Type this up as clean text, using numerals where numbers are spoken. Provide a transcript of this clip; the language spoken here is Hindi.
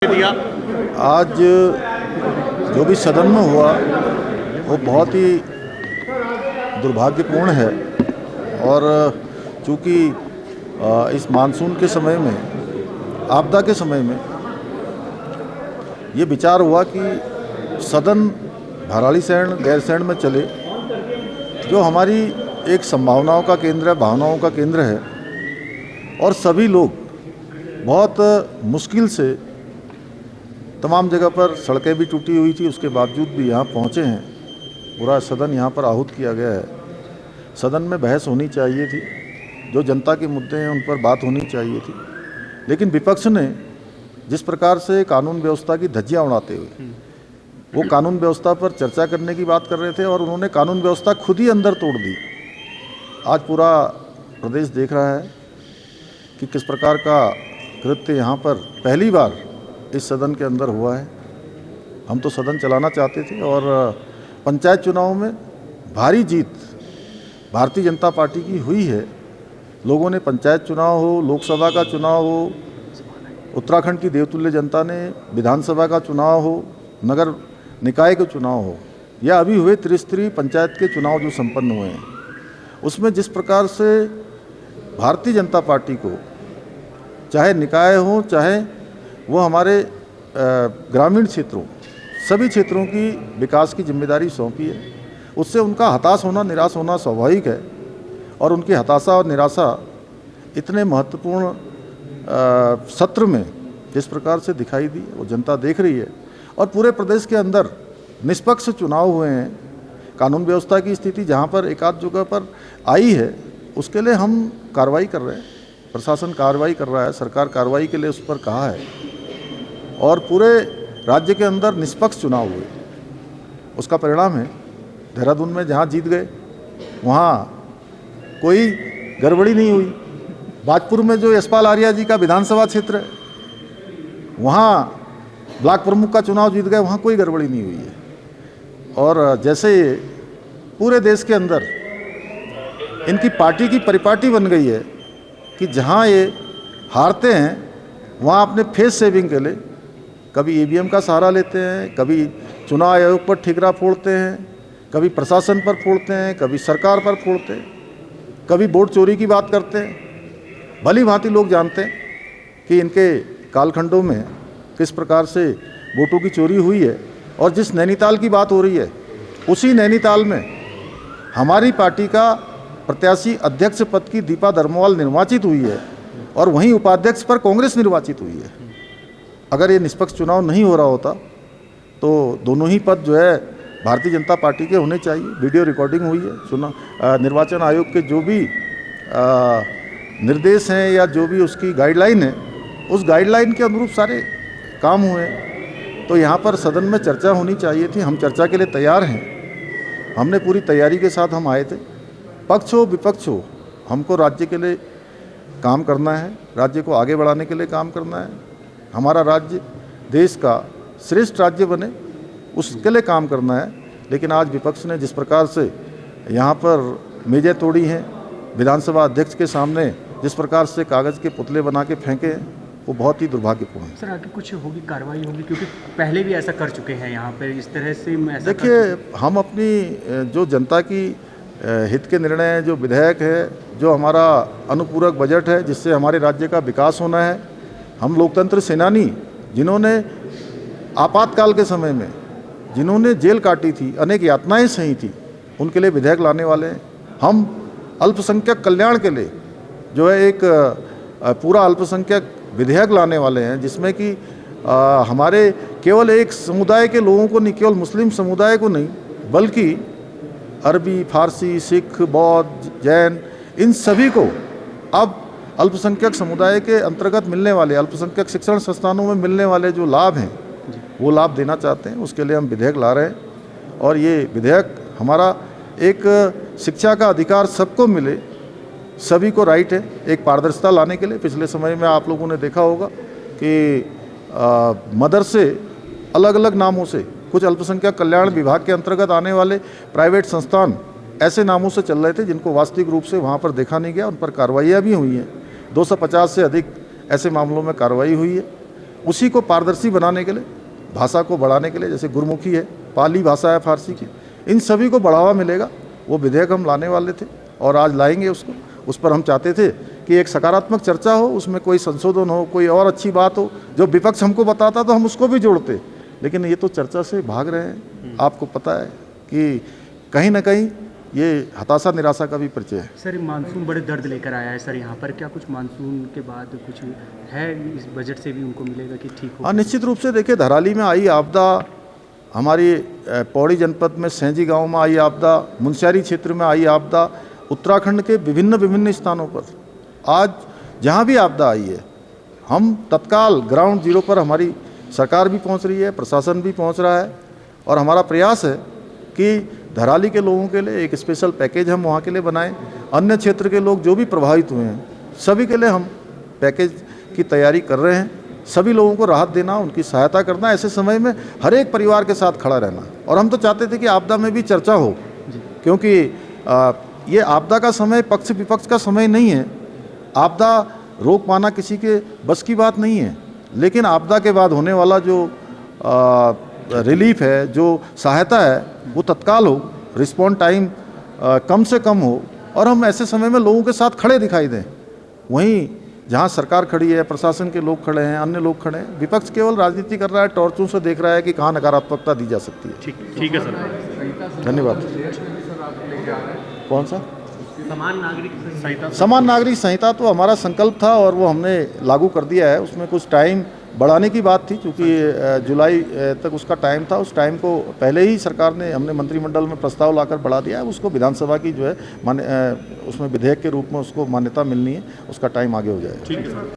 दिया। आज जो भी सदन में हुआ वो बहुत ही दुर्भाग्यपूर्ण है। और चूँकि इस मानसून के समय में, आपदा के समय में ये विचार हुआ कि सदन भराड़ीसैंण गैरसैंण में चले, जो हमारी एक संभावनाओं का केंद्र है, भावनाओं का केंद्र है। और सभी लोग बहुत मुश्किल से, तमाम जगह पर सड़कें भी टूटी हुई थी, उसके बावजूद भी यहाँ पहुँचे हैं। पूरा सदन यहाँ पर आहूत किया गया है। सदन में बहस होनी चाहिए थी, जो जनता के मुद्दे हैं उन पर बात होनी चाहिए थी। लेकिन विपक्ष ने जिस प्रकार से कानून व्यवस्था की धज्जियाँ उड़ाते हुए वो कानून व्यवस्था पर चर्चा करने की बात कर रहे थे, और उन्होंने कानून व्यवस्था खुद ही अंदर तोड़ दी। आज पूरा प्रदेश देख रहा है कि किस प्रकार का कृत्य यहाँ पर पहली बार इस सदन के अंदर हुआ है। हम तो सदन चलाना चाहते थे, और पंचायत चुनाव में भारी जीत भारतीय जनता पार्टी की हुई है। लोगों ने पंचायत चुनाव हो, लोकसभा का चुनाव हो, उत्तराखंड की देवतुल्य जनता ने विधानसभा का चुनाव हो, नगर निकाय के चुनाव हो, या अभी हुए त्रिस्तरीय पंचायत के चुनाव जो संपन्न हुए हैं, उसमें जिस प्रकार से भारतीय जनता पार्टी को, चाहे निकाय हो, चाहे वो हमारे ग्रामीण क्षेत्रों, सभी क्षेत्रों की विकास की जिम्मेदारी सौंपी है, उससे उनका हताश होना, निराश होना स्वाभाविक है। और उनकी हताशा और निराशा इतने महत्वपूर्ण सत्र में जिस प्रकार से दिखाई दी, वो जनता देख रही है। और पूरे प्रदेश के अंदर निष्पक्ष चुनाव हुए हैं। कानून व्यवस्था की स्थिति जहाँ पर एक आध जगह पर आई है, उसके लिए हम कार्रवाई कर रहे हैं, प्रशासन कार्रवाई कर रहा है, सरकार कार्रवाई के लिए उस पर कहा है। और पूरे राज्य के अंदर निष्पक्ष चुनाव हुए, उसका परिणाम है देहरादून में जहाँ जीत गए वहाँ कोई गड़बड़ी नहीं हुई। बाजपुर में जो यशपाल आर्या जी का विधानसभा क्षेत्र है, वहाँ ब्लॉक प्रमुख का चुनाव जीत गए, वहाँ कोई गड़बड़ी नहीं हुई है। और जैसे पूरे देश के अंदर इनकी पार्टी की परिपाटी बन गई है कि जहाँ ये हारते हैं वहाँ अपने फेस सेविंग के लिए कभी ईवीएम का सहारा लेते हैं, कभी चुनाव आयोग पर ठिकरा फोड़ते हैं, कभी प्रशासन पर फोड़ते हैं, कभी सरकार पर फोड़ते हैं, कभी वोट चोरी की बात करते हैं। भली भांति लोग जानते हैं कि इनके कालखंडों में किस प्रकार से वोटों की चोरी हुई है। और जिस नैनीताल की बात हो रही है, उसी नैनीताल में हमारी पार्टी का प्रत्याशी अध्यक्ष पद की दीपा धर्मवाल निर्वाचित हुई है, और वहीं उपाध्यक्ष पर कांग्रेस निर्वाचित हुई है। अगर ये निष्पक्ष चुनाव नहीं हो रहा होता तो दोनों ही पद जो है भारतीय जनता पार्टी के होने चाहिए। वीडियो रिकॉर्डिंग हुई है, निर्वाचन आयोग के जो भी निर्देश हैं या जो भी उसकी गाइडलाइन है, उस गाइडलाइन के अनुरूप सारे काम हुए। तो यहाँ पर सदन में चर्चा होनी चाहिए थी। हम चर्चा के लिए तैयार हैं, हमने पूरी तैयारी के साथ हम आए थे। पक्ष हो विपक्ष हो, हमको राज्य के लिए काम करना है, राज्य को आगे बढ़ाने के लिए काम करना है। हमारा राज्य देश का श्रेष्ठ राज्य बने, उसके लिए काम करना है। लेकिन आज विपक्ष ने जिस प्रकार से यहाँ पर मेजें तोड़ी हैं, विधानसभा अध्यक्ष के सामने जिस प्रकार से कागज़ के पुतले बना के फेंके हैं, वो बहुत ही दुर्भाग्यपूर्ण है। सर, आगे कुछ होगी, कार्रवाई होगी? क्योंकि पहले भी ऐसा कर चुके हैं यहाँ पर, इस तरह से देखिए, हम अपनी जो जनता की हित के निर्णय, जो विधेयक है, जो हमारा अनुपूरक बजट है, जिससे हमारे राज्य का विकास होना है, हम लोकतंत्र सेनानी जिन्होंने आपातकाल के समय में जिन्होंने जेल काटी थी, अनेक यातनाएं सही थी, उनके लिए विधेयक लाने वाले हैं। हम अल्पसंख्यक कल्याण के लिए जो है एक पूरा अल्पसंख्यक विधेयक लाने वाले हैं, जिसमें कि हमारे केवल एक समुदाय के लोगों को नहीं, केवल मुस्लिम समुदाय को नहीं, बल्कि अरबी, फारसी, सिख, बौद्ध, जैन, इन सभी को अब अल्पसंख्यक समुदाय के अंतर्गत मिलने वाले, अल्पसंख्यक शिक्षण संस्थानों में मिलने वाले जो लाभ हैं, वो लाभ देना चाहते हैं। उसके लिए हम विधेयक ला रहे हैं। और ये विधेयक हमारा एक शिक्षा का अधिकार सबको मिले, सभी को राइट है, एक पारदर्शिता लाने के लिए। पिछले समय में आप लोगों ने देखा होगा कि मदरसे अलग अलग नामों से, कुछ अल्पसंख्यक कल्याण विभाग के अंतर्गत आने वाले प्राइवेट संस्थान ऐसे नामों से चल रहे थे जिनको वास्तविक रूप से वहाँ पर देखा नहीं गया। उन पर कार्रवाइयाँ भी हुई हैं, 250 से अधिक ऐसे मामलों में कार्रवाई हुई है। उसी को पारदर्शी बनाने के लिए, भाषा को बढ़ाने के लिए, जैसे गुरमुखी है, पाली भाषा है फारसी की, इन सभी को बढ़ावा मिलेगा। वो विधेयक हम लाने वाले थे और आज लाएंगे उसको। उस पर हम चाहते थे कि एक सकारात्मक चर्चा हो, उसमें कोई संशोधन हो, कोई और अच्छी बात हो। जो विपक्ष हमको बताता तो हम उसको भी जोड़ते, लेकिन ये तो चर्चा से भाग रहे हैं। आपको पता है कि कहीं ना कहीं ये हताशा निराशा का भी परिचय है। सर मानसून बड़े दर्द लेकर आया है सर यहाँ पर, क्या कुछ मानसून के बाद कुछ है इस बजट से भी उनको मिलेगा कि ठीक हो? हाँ, निश्चित रूप से देखिए, धराली में आई आपदा, हमारी पौड़ी जनपद में सेंजी गांव में आई आपदा, मुनस्यारी क्षेत्र में आई आपदा, उत्तराखंड के विभिन्न स्थानों पर आज जहाँ भी आपदा आई है, हम तत्काल ग्राउंड जीरो पर हमारी सरकार भी पहुँच रही है, प्रशासन भी पहुँच रहा है और हमारा प्रयास है कि धराली के लोगों के लिए एक स्पेशल पैकेज हम वहाँ के लिए बनाएं। अन्य क्षेत्र के लोग जो भी प्रभावित हुए हैं सभी के लिए हम पैकेज की तैयारी कर रहे हैं। सभी लोगों को राहत देना, उनकी सहायता करना, ऐसे समय में हर एक परिवार के साथ खड़ा रहना। और हम तो चाहते थे कि आपदा में भी चर्चा हो, क्योंकि ये आपदा का समय पक्ष विपक्ष का समय नहीं है। आपदा रोक पाना किसी के बस की बात नहीं है, लेकिन आपदा के बाद होने वाला जो रिलीफ है, जो सहायता है, वो तत्काल हो, रिस्पॉन्ड टाइम कम से कम हो और हम ऐसे समय में लोगों के साथ खड़े दिखाई दें। वहीं जहाँ सरकार खड़ी है, प्रशासन के लोग खड़े हैं, अन्य लोग खड़े हैं, विपक्ष केवल राजनीति कर रहा है, टॉर्चों से देख रहा है कि कहाँ नकारात्मकता दी जा सकती है। ठीक है सर, धन्यवाद। कौन सा? समान नागरिक संहिता तो हमारा संकल्प था और वो हमने लागू कर दिया है। उसमें कुछ टाइम बढ़ाने की बात थी, क्योंकि जुलाई तक उसका टाइम था। उस टाइम को पहले ही सरकार ने, हमने मंत्रिमंडल में प्रस्ताव लाकर बढ़ा दिया है। उसको विधानसभा की जो है उसमें विधेयक के रूप में उसको मान्यता मिलनी है, उसका टाइम आगे हो जाएगा। ठीक है सर।